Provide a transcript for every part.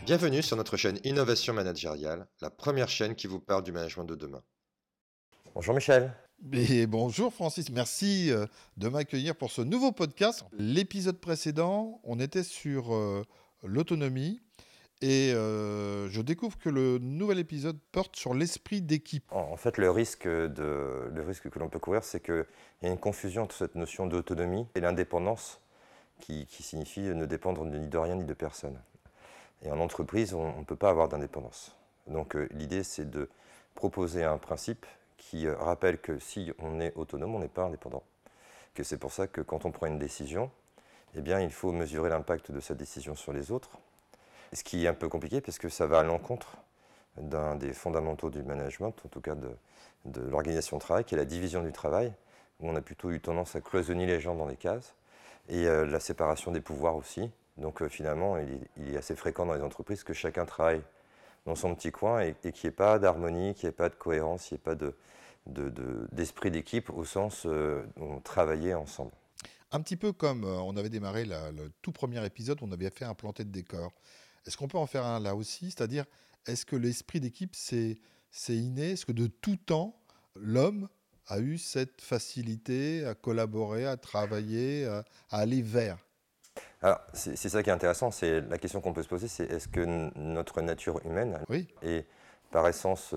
Bienvenue sur notre chaîne Innovation Managériale, la première chaîne qui vous parle du management de demain. Bonjour Michel. Et bonjour Francis, merci de m'accueillir pour ce nouveau podcast. L'épisode précédent, on était sur l'autonomie et je découvre que le nouvel épisode porte sur l'esprit d'équipe. En fait, le risque que l'on peut courir, c'est qu'il y a une confusion entre cette notion d'autonomie et l'indépendance qui signifie ne dépendre ni de rien ni de personne. Et en entreprise, on ne peut pas avoir d'indépendance. Donc l'idée, c'est de proposer un principe qui rappelle que si on est autonome, on n'est pas indépendant. Que c'est pour ça que quand on prend une décision, eh bien, il faut mesurer l'impact de cette décision sur les autres. Ce qui est un peu compliqué parce que ça va à l'encontre d'un des fondamentaux du management, en tout cas de l'organisation de travail, qui est la division du travail, où on a plutôt eu tendance à cloisonner les gens dans des cases, et la séparation des pouvoirs aussi. Donc finalement, il est assez fréquent dans les entreprises que chacun travaille dans son petit coin et qu'il n'y ait pas d'harmonie, qu'il n'y ait pas de cohérence, qu'il n'y ait pas d'esprit d'équipe au sens où on travaillait ensemble. Un petit peu comme on avait démarré le tout premier épisode, on avait fait un planté de décor. Est-ce qu'on peut en faire un là aussi? C'est-à-dire, est-ce que l'esprit d'équipe, c'est inné? Est-ce que de tout temps, l'homme a eu cette facilité à collaborer, à travailler, à aller vers? Alors, c'est ça qui est intéressant, c'est la question qu'on peut se poser, c'est est-ce que notre nature humaine Oui. est par essence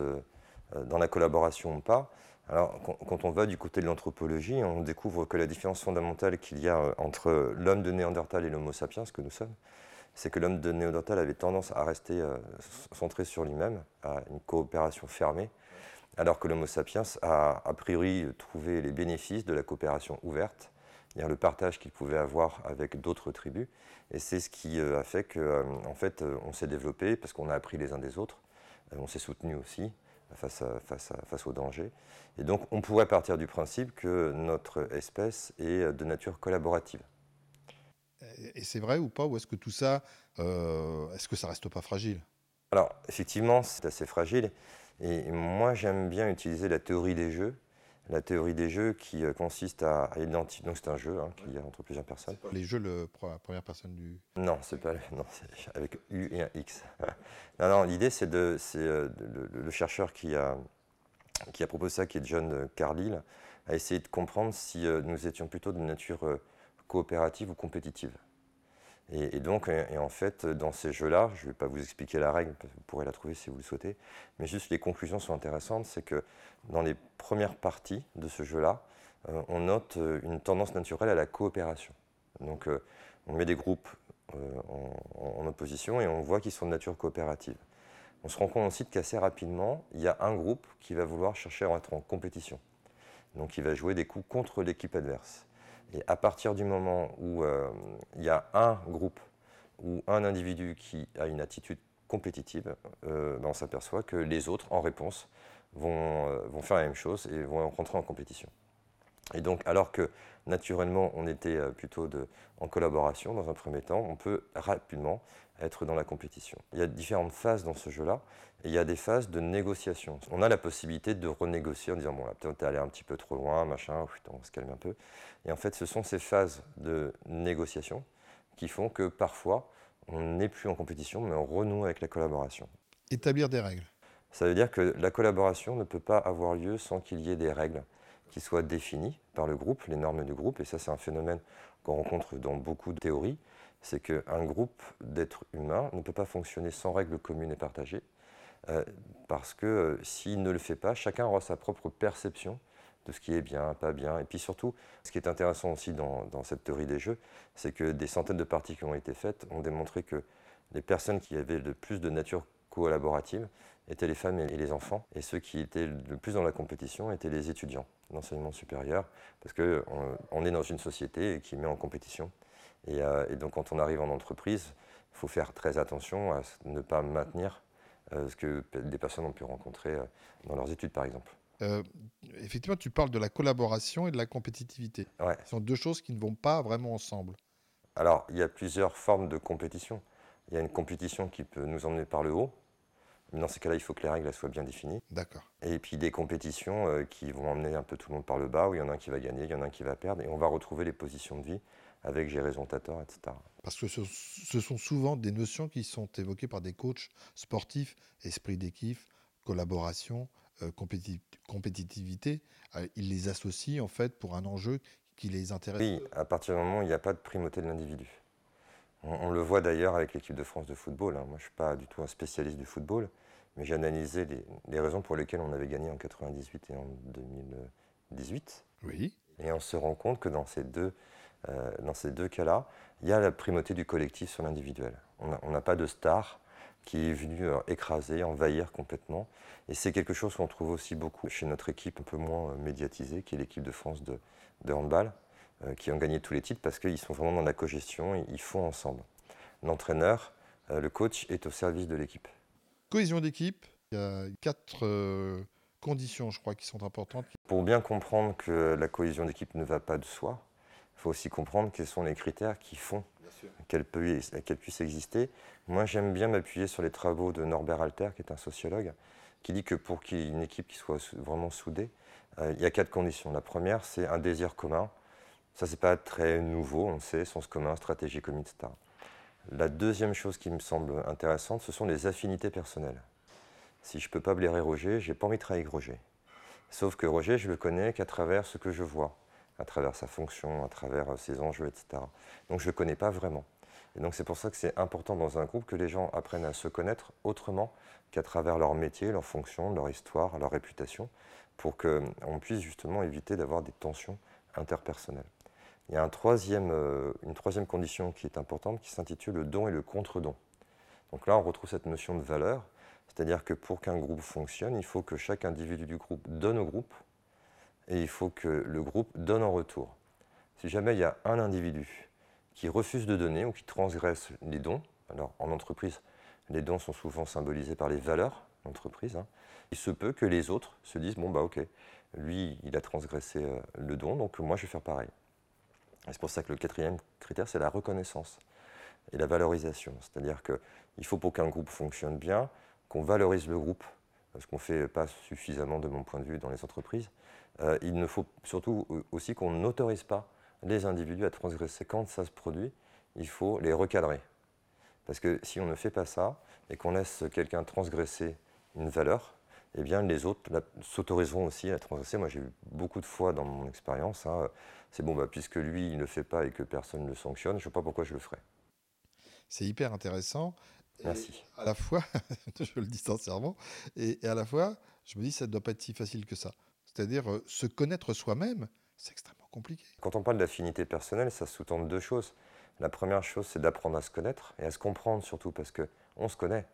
dans la collaboration ou pas? Alors, quand on va du côté de l'anthropologie, on découvre que la différence fondamentale qu'il y a entre l'homme de Néandertal et l'Homo sapiens, que nous sommes, c'est que l'homme de Néandertal avait tendance à rester centré sur lui-même, à une coopération fermée, alors que l'Homo sapiens a priori trouvé les bénéfices de la coopération ouverte, c'est-à-dire le partage qu'il pouvait avoir avec d'autres tribus. Et c'est ce qui a fait qu'en fait, on s'est développé parce qu'on a appris les uns des autres, on s'est soutenu aussi face au danger. Et donc, on pourrait partir du principe que notre espèce est de nature collaborative. Et c'est vrai ou pas? Ou est-ce que tout ça, est-ce que ça reste pas fragile? Alors, effectivement, c'est assez fragile. Et moi, j'aime bien utiliser la théorie des jeux. La théorie des jeux qui consiste à identifier. Donc, c'est un jeu qu'il y a entre plusieurs personnes. Les jeux, première personne du... Non, c'est pas. Non, c'est avec U et un X. Non, l'idée, c'est le chercheur qui a proposé ça, qui est John Carlyle, a essayé de comprendre si nous étions plutôt de nature coopérative ou compétitive. Et donc, en fait, dans ces jeux-là, je ne vais pas vous expliquer la règle, parce que vous pourrez la trouver si vous le souhaitez, mais juste les conclusions sont intéressantes, c'est que dans les premières parties de ce jeu-là, on note une tendance naturelle à la coopération. Donc, on met des groupes en opposition et on voit qu'ils sont de nature coopérative. On se rend compte ensuite qu'assez rapidement, il y a un groupe qui va vouloir chercher à être en compétition. Donc, il va jouer des coups contre l'équipe adverse. Et à partir du moment où il y a un groupe ou un individu qui a une attitude compétitive, on s'aperçoit que les autres, en réponse, vont faire la même chose et vont rentrer en compétition. Et donc, alors que naturellement, on était plutôt en collaboration dans un premier temps, on peut rapidement être dans la compétition. Il y a différentes phases dans ce jeu-là, et il y a des phases de négociation. On a la possibilité de renégocier en disant, bon là, peut-être t'es allé un petit peu trop loin, machin, on va se calmer un peu. Et en fait, ce sont ces phases de négociation qui font que parfois, on n'est plus en compétition, mais on renoue avec la collaboration. Établir des règles. Ça veut dire que la collaboration ne peut pas avoir lieu sans qu'il y ait des règles qui soient définies par le groupe, les normes du groupe, et ça c'est un phénomène qu'on rencontre dans beaucoup de théories, c'est qu'un groupe d'êtres humains ne peut pas fonctionner sans règles communes et partagées, parce que s'il ne le fait pas, chacun aura sa propre perception de ce qui est bien, pas bien, et puis surtout, ce qui est intéressant aussi dans cette théorie des jeux, c'est que des centaines de parties qui ont été faites ont démontré que les personnes qui avaient le plus de nature collaborative étaient les femmes et les enfants, et ceux qui étaient le plus dans la compétition étaient les étudiants d'enseignement supérieur, parce qu'on est dans une société qui met en compétition. Et donc quand on arrive en entreprise, il faut faire très attention à ne pas maintenir ce que des personnes ont pu rencontrer dans leurs études, par exemple. Effectivement, tu parles de la collaboration et de la compétitivité. Ouais. Ce sont deux choses qui ne vont pas vraiment ensemble. Alors, il y a plusieurs formes de compétition. Il y a une compétition qui peut nous emmener par le haut, Mais dans ces cas-là, il faut que les règles soient bien définies. D'accord. Et puis des compétitions qui vont emmener un peu tout le monde par le bas, où il y en a un qui va gagner, il y en a un qui va perdre, et on va retrouver les positions de vie avec j'ai raison, t'as tort, etc. Parce que ce sont souvent des notions qui sont évoquées par des coachs sportifs, esprit d'équipe, collaboration, compétitivité. Ils les associent en fait pour un enjeu qui les intéresse. Oui, à partir du moment où il n'y a pas de primauté de l'individu. On le voit d'ailleurs avec l'équipe de France de football. Moi, je ne suis pas du tout un spécialiste du football, mais j'ai analysé les raisons pour lesquelles on avait gagné en 98 et en 2018. Oui. Et on se rend compte que dans ces deux cas-là, il y a la primauté du collectif sur l'individuel. On n'a pas de star qui est venu écraser, envahir complètement. Et c'est quelque chose qu'on trouve aussi beaucoup chez notre équipe un peu moins médiatisée, qui est l'équipe de France de handball, qui ont gagné tous les titres parce qu'ils sont vraiment dans la cogestion, ils font ensemble. L'entraîneur, le coach est au service de l'équipe. Cohésion d'équipe, il y a 4 conditions, je crois, qui sont importantes. Pour bien comprendre que la cohésion d'équipe ne va pas de soi, il faut aussi comprendre quels sont les critères qui font qu'elle puisse exister. Moi, j'aime bien m'appuyer sur les travaux de Norbert Alter, qui est un sociologue, qui dit que pour qu'il y ait une équipe qui soit vraiment soudée, il y a 4 conditions. La première, c'est un désir commun. Ça, c'est pas très nouveau, on le sait, sens commun, stratégie commune, etc. La deuxième chose qui me semble intéressante, ce sont les affinités personnelles. Si je ne peux pas blairer Roger, je n'ai pas envie de travailler avec Roger. Sauf que Roger, je le connais qu'à travers ce que je vois, à travers sa fonction, à travers ses enjeux, etc. Donc je ne le connais pas vraiment. Et donc c'est pour ça que c'est important dans un groupe que les gens apprennent à se connaître autrement qu'à travers leur métier, leur fonction, leur histoire, leur réputation, pour qu'on puisse justement éviter d'avoir des tensions interpersonnelles. Il y a une troisième condition qui est importante qui s'intitule le don et le contre-don. Donc là, on retrouve cette notion de valeur, c'est-à-dire que pour qu'un groupe fonctionne, il faut que chaque individu du groupe donne au groupe et il faut que le groupe donne en retour. Si jamais il y a un individu qui refuse de donner ou qui transgresse les dons, alors en entreprise, les dons sont souvent symbolisés par les valeurs d'entreprise, il se peut que les autres se disent « bon bah ok, lui il a transgressé le don, donc moi je vais faire pareil ». Et c'est pour ça que le 4e critère, c'est la reconnaissance et la valorisation. C'est-à-dire qu'il faut pour qu'un groupe fonctionne bien, qu'on valorise le groupe, ce qu'on ne fait pas suffisamment de mon point de vue dans les entreprises. Il ne faut surtout aussi qu'on n'autorise pas les individus à transgresser. Quand ça se produit, il faut les recadrer. Parce que si on ne fait pas ça et qu'on laisse quelqu'un transgresser une valeur, eh bien les autres s'autoriseront aussi à transgresser. Moi j'ai eu beaucoup de fois dans mon expérience, c'est bon, puisque lui il ne le fait pas et que personne ne le sanctionne, je ne sais pas pourquoi je le ferais. C'est hyper intéressant. Merci. Et à la fois, je le dis sincèrement, et à la fois, je me dis ça ne doit pas être si facile que ça. C'est-à-dire se connaître soi-même, c'est extrêmement compliqué. Quand on parle d'affinité personnelle, ça sous-tend 2 choses. La première chose, c'est d'apprendre à se connaître et à se comprendre surtout, parce qu'on se connaît.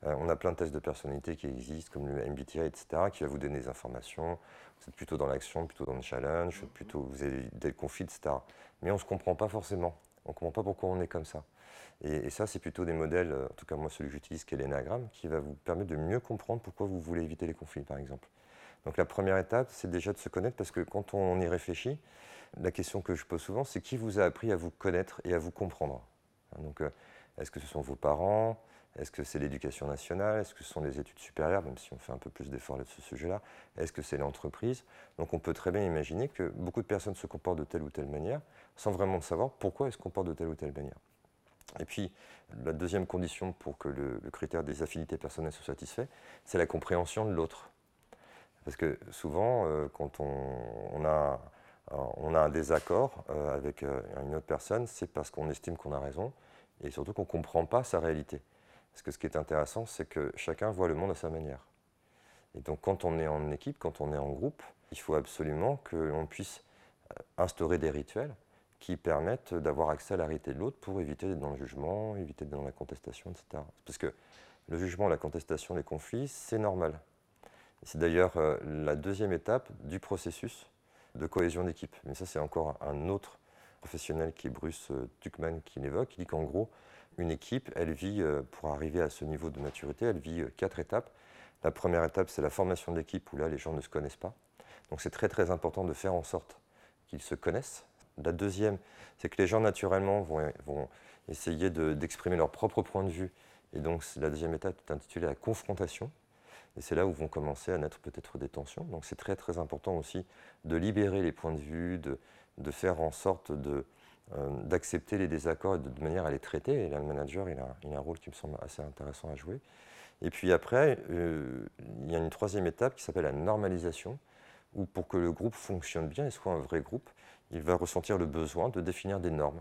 On a plein de tests de personnalité qui existent, comme le MBTI, etc., qui va vous donner des informations. Vous êtes plutôt dans l'action, plutôt dans le challenge, vous avez des conflits, etc. Mais on ne se comprend pas forcément. On ne comprend pas pourquoi on est comme ça. Et ça, c'est plutôt des modèles, en tout cas moi celui que j'utilise, qui est l'énagramme, qui va vous permettre de mieux comprendre pourquoi vous voulez éviter les conflits, par exemple. Donc la première étape, c'est déjà de se connaître, parce que quand on y réfléchit, la question que je pose souvent, c'est qui vous a appris à vous connaître et à vous comprendre. Donc, est-ce que ce sont vos parents? Est-ce que c'est l'éducation nationale? Est-ce que ce sont les études supérieures, même si on fait un peu plus d'efforts là-dessus, ce sujet-là? Est-ce que c'est l'entreprise? Donc on peut très bien imaginer que beaucoup de personnes se comportent de telle ou telle manière, sans vraiment savoir pourquoi elles se comportent de telle ou telle manière. Et puis, la deuxième condition pour que le critère des affinités personnelles soit satisfait, c'est la compréhension de l'autre. Parce que souvent, quand on a un désaccord avec une autre personne, c'est parce qu'on estime qu'on a raison et surtout qu'on ne comprend pas sa réalité. Parce que ce qui est intéressant, c'est que chacun voit le monde à sa manière. Et donc quand on est en équipe, quand on est en groupe, il faut absolument que l'on puisse instaurer des rituels qui permettent d'avoir accès à la réalité de l'autre pour éviter d'être dans le jugement, éviter d'être dans la contestation, etc. Parce que le jugement, la contestation, les conflits, c'est normal. C'est d'ailleurs la deuxième étape du processus de cohésion d'équipe. Mais ça, c'est encore un autre professionnel qui est Bruce Tuckman qui l'évoque. Il dit qu'en gros, une équipe, elle vit, pour arriver à ce niveau de maturité, elle vit 4 étapes. La première étape, c'est la formation de l'équipe, où là, les gens ne se connaissent pas. Donc c'est très très important de faire en sorte qu'ils se connaissent. La deuxième, c'est que les gens naturellement vont essayer d'exprimer leur propre point de vue Et donc la deuxième étape est intitulée la confrontation. Et c'est là où vont commencer à naître peut-être des tensions. Donc c'est très très important aussi de libérer les points de vue, de faire en sorte d'accepter les désaccords et de manière à les traiter. Et là, le manager, il a un rôle qui me semble assez intéressant à jouer. Et puis après, il y a une troisième étape qui s'appelle la normalisation, où pour que le groupe fonctionne bien et soit un vrai groupe, il va ressentir le besoin de définir des normes.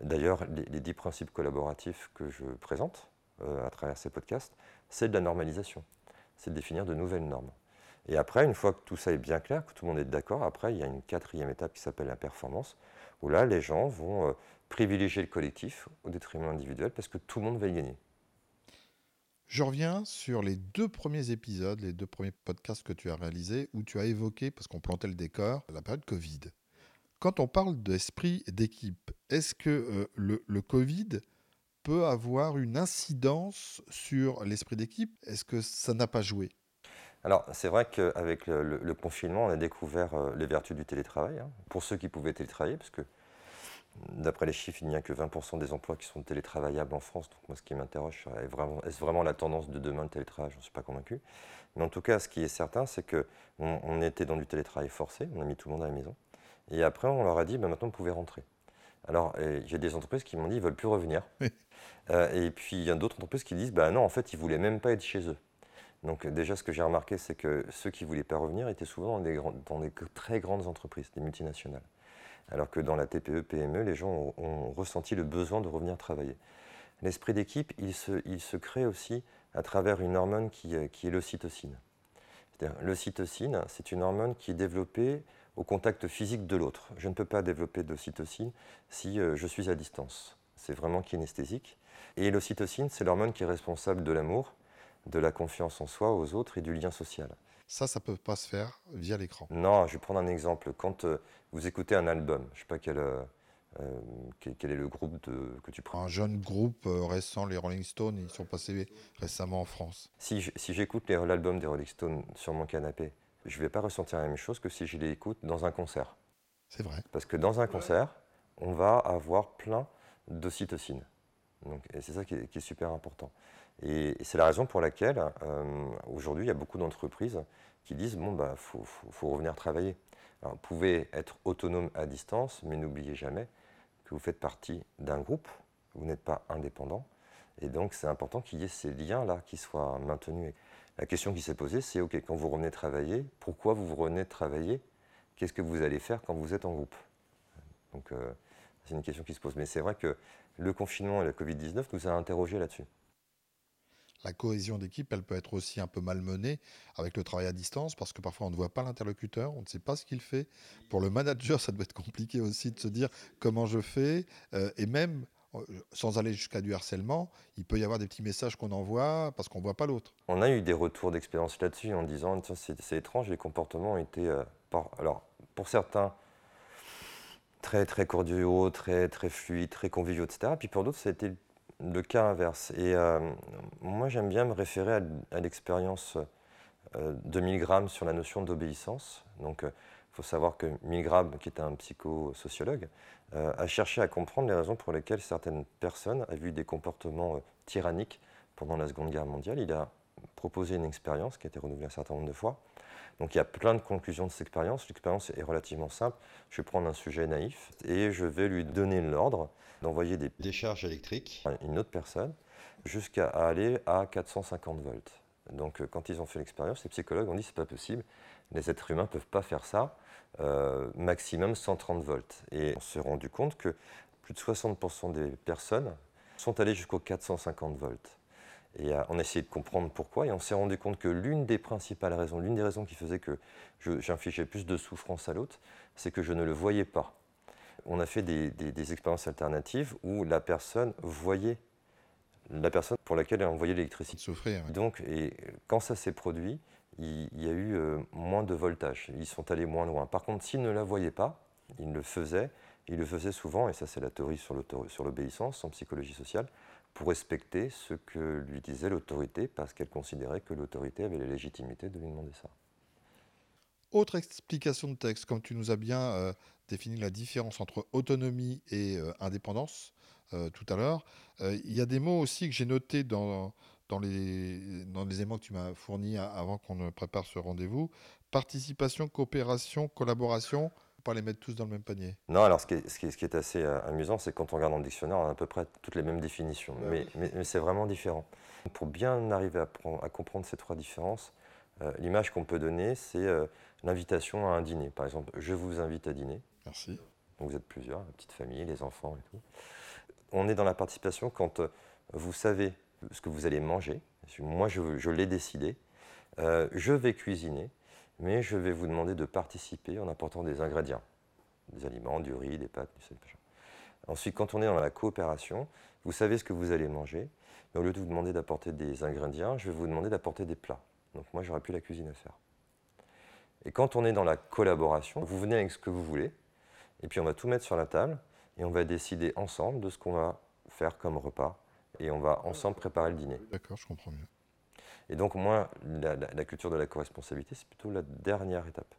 D'ailleurs, les 10 principes collaboratifs que je présente à travers ces podcasts, c'est de la normalisation. C'est de définir de nouvelles normes. Et après, une fois que tout ça est bien clair, que tout le monde est d'accord, après, il y a une quatrième étape qui s'appelle la performance, où là, les gens vont privilégier le collectif au détriment individuel parce que tout le monde va y gagner. Je reviens sur les 2 premiers épisodes, les 2 premiers podcasts que tu as réalisés, où tu as évoqué, parce qu'on plantait le décor, la période Covid. Quand on parle d'esprit d'équipe, est-ce que le Covid peut avoir une incidence sur l'esprit d'équipe? Est-ce que ça n'a pas joué? Alors, c'est vrai qu'avec le confinement, on a découvert les vertus du télétravail, hein, pour ceux qui pouvaient télétravailler, parce que d'après les chiffres, il n'y a que 20% des emplois qui sont télétravaillables en France. Donc moi, ce qui m'interroge, est-ce vraiment la tendance de demain, le télétravail? Je ne suis pas convaincu. Mais en tout cas, ce qui est certain, c'est qu'on était dans du télétravail forcé, on a mis tout le monde à la maison. Et après, on leur a dit, maintenant, vous pouvez rentrer. Alors, il y a des entreprises qui m'ont dit, ils ne veulent plus revenir. Et puis, il y a d'autres entreprises qui disent, non, en fait, ils ne voulaient même pas être chez eux. Donc déjà, ce que j'ai remarqué, c'est que ceux qui ne voulaient pas revenir étaient souvent dans des très grandes entreprises, des multinationales. Alors que dans la TPE, PME, les gens ont ressenti le besoin de revenir travailler. L'esprit d'équipe, il se crée aussi à travers une hormone qui est l'ocytocine. C'est-à-dire, l'ocytocine, c'est une hormone qui est développée au contact physique de l'autre. Je ne peux pas développer d'ocytocine si je suis à distance. C'est vraiment kinesthésique. Et l'ocytocine, c'est l'hormone qui est responsable de l'amour, de la confiance en soi, aux autres et du lien social. Ça ne peut pas se faire via l'écran. Non, je vais prendre un exemple. Quand vous écoutez un album, je ne sais pas quel est le groupe que tu prends. Un jeune groupe récent, les Rolling Stones, ils sont passés récemment en France. Si j'écoute l'album des Rolling Stones sur mon canapé, je ne vais pas ressentir la même chose que si je l'écoute dans un concert. C'est vrai. Parce que dans un concert, on va avoir plein d'ocytocine. Et c'est ça qui est super important. Et c'est la raison pour laquelle, aujourd'hui, il y a beaucoup d'entreprises qui disent, faut revenir travailler. Alors, vous pouvez être autonome à distance, mais n'oubliez jamais que vous faites partie d'un groupe, vous n'êtes pas indépendant. Et donc, c'est important qu'il y ait ces liens-là qui soient maintenus. La question qui s'est posée, c'est, OK, quand vous revenez travailler, pourquoi vous revenez travailler? Qu'est-ce que vous allez faire quand vous êtes en groupe? Donc, c'est une question qui se pose. Mais c'est vrai que le confinement et la Covid-19 nous a interrogés là-dessus. La cohésion d'équipe, elle peut être aussi un peu malmenée avec le travail à distance parce que parfois on ne voit pas l'interlocuteur, on ne sait pas ce qu'il fait. Pour le manager, ça doit être compliqué aussi de se dire comment je fais. Et même, sans aller jusqu'à du harcèlement, il peut y avoir des petits messages qu'on envoie parce qu'on ne voit pas l'autre. On a eu des retours d'expérience là-dessus en disant, tiens, c'est étrange, les comportements ont été, alors, pour certains, très très cordiaux, très très fluides, très conviviaux, etc. Puis pour d'autres, ça a été le cas inverse. Et moi, j'aime bien me référer à l'expérience de Milgram sur la notion d'obéissance. Donc, il faut savoir que Milgram, qui est un psychosociologue, a cherché à comprendre les raisons pour lesquelles certaines personnes avaient eu des comportements tyranniques pendant la Seconde Guerre mondiale. Il a proposé une expérience qui a été renouvelée un certain nombre de fois. Donc il y a plein de conclusions de cette expérience. L'expérience est relativement simple. Je vais prendre un sujet naïf et je vais lui donner l'ordre d'envoyer des décharges électriques à une autre personne jusqu'à aller à 450 volts. Donc quand ils ont fait l'expérience, les psychologues ont dit c'est pas possible, les êtres humains ne peuvent pas faire ça, maximum 130 volts. Et on s'est rendu compte que plus de 60% des personnes sont allées jusqu'aux 450 volts. Et on a essayé de comprendre pourquoi, et on s'est rendu compte que l'une des principales raisons, l'une des raisons qui faisait que j'infligeais plus de souffrance à l'autre, c'est que je ne le voyais pas. On a fait des expériences alternatives où la personne voyait la personne pour laquelle elle envoyait l'électricité. Souffrir. Ouais. Donc, et quand ça s'est produit, il y a eu moins de voltage, ils sont allés moins loin. Par contre, s'ils ne la voyaient pas, ils le faisaient souvent, et ça c'est la théorie sur l'obéissance en psychologie sociale, pour respecter ce que lui disait l'autorité, parce qu'elle considérait que l'autorité avait la légitimité de lui demander ça. Autre explication de texte, comme tu nous as bien défini la différence entre autonomie et indépendance, tout à l'heure. Il y a des mots aussi que j'ai notés dans les éléments que tu m'as fournis avant qu'on ne prépare ce rendez-vous. Participation, coopération, collaboration. Faut pas les mettre tous dans le même panier. Non, alors ce qui est assez amusant, c'est que quand on regarde dans le dictionnaire, on a à peu près toutes les mêmes définitions, Bah mais, oui. mais- mais c'est vraiment différent. Pour bien arriver à comprendre ces trois différences, l'image qu'on peut donner, c'est l'invitation à un dîner. Par exemple, je vous invite à dîner. Merci. Donc vous êtes plusieurs, la petite famille, les enfants et tout. On est dans la participation quand vous savez ce que vous allez manger. Moi, je l'ai décidé. Je vais cuisiner, mais je vais vous demander de participer en apportant des ingrédients, des aliments, du riz, des pâtes, du sel, machin. Ensuite, quand on est dans la coopération, vous savez ce que vous allez manger, mais au lieu de vous demander d'apporter des ingrédients, je vais vous demander d'apporter des plats. Donc moi, j'aurais plus la cuisine à faire. Et quand on est dans la collaboration, vous venez avec ce que vous voulez, et puis on va tout mettre sur la table, et on va décider ensemble de ce qu'on va faire comme repas, et on va ensemble préparer le dîner. D'accord, je comprends mieux. Et donc moi, la culture de la co-responsabilité, c'est plutôt la dernière étape.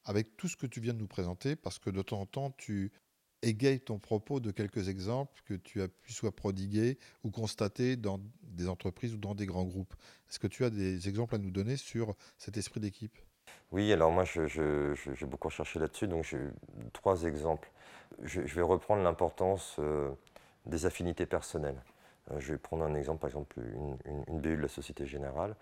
Avec tout ce que tu viens de nous présenter, parce que de temps en temps, tu égayes ton propos de quelques exemples que tu as pu soit prodiguer ou constater dans des entreprises ou dans des grands groupes. Est-ce que tu as des exemples à nous donner sur cet esprit d'équipe? Oui, alors moi, j'ai beaucoup recherché là-dessus, donc j'ai trois exemples. Je vais reprendre l'importance des affinités personnelles. Je vais prendre un exemple, par exemple, une BU de la Société Générale,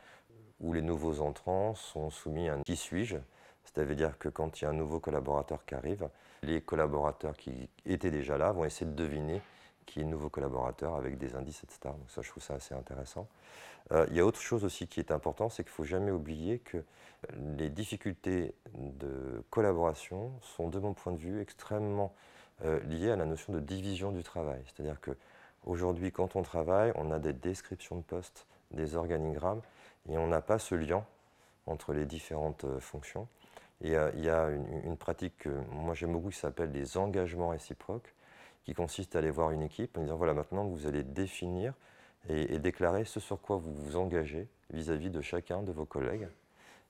où les nouveaux entrants sont soumis à un qui suis-je. C'est-à-dire que quand il y a un nouveau collaborateur qui arrive, les collaborateurs qui étaient déjà là vont essayer de deviner qui est le nouveau collaborateur avec des indices, etc. Donc ça, je trouve ça assez intéressant. Il y a autre chose aussi qui est important, c'est qu'il ne faut jamais oublier que les difficultés de collaboration sont, de mon point de vue, extrêmement liées à la notion de division du travail. C'est-à-dire qu'aujourd'hui, quand on travaille, on a des descriptions de postes, des organigrammes, et on n'a pas ce lien entre les différentes fonctions. Et il y a une pratique que moi j'aime beaucoup qui s'appelle les engagements réciproques, qui consiste à aller voir une équipe en disant voilà, maintenant vous allez définir et déclarer ce sur quoi vous vous engagez vis-à-vis de chacun de vos collègues.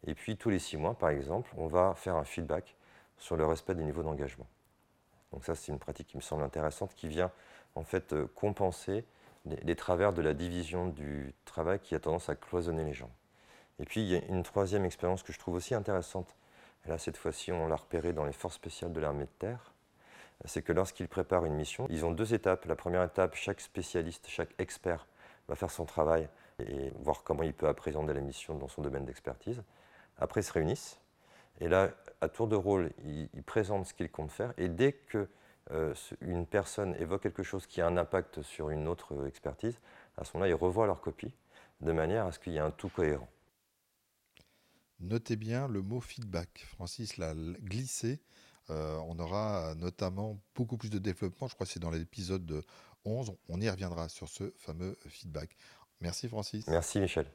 Et puis tous les 6 mois, par exemple, on va faire un feedback sur le respect des niveaux d'engagement. Donc ça, c'est une pratique qui me semble intéressante, qui vient en fait compenser les travers de la division du travail qui a tendance à cloisonner les gens. Et puis il y a une troisième expérience que je trouve aussi intéressante, et là cette fois-ci on l'a repérée dans les forces spéciales de l'armée de terre, c'est que lorsqu'ils préparent une mission, ils ont deux étapes. La première étape, chaque spécialiste, chaque expert va faire son travail et voir comment il peut appréhender la mission dans son domaine d'expertise. Après, ils se réunissent et là, à tour de rôle, ils présentent ce qu'ils comptent faire et dès que une personne évoque quelque chose qui a un impact sur une autre expertise, à ce moment-là, ils revoient leur copie de manière à ce qu'il y ait un tout cohérent. Notez bien le mot feedback. Francis l'a glissé. On aura notamment beaucoup plus de développement. Je crois que c'est dans l'épisode 11. On y reviendra sur ce fameux feedback. Merci Francis. Merci Michel.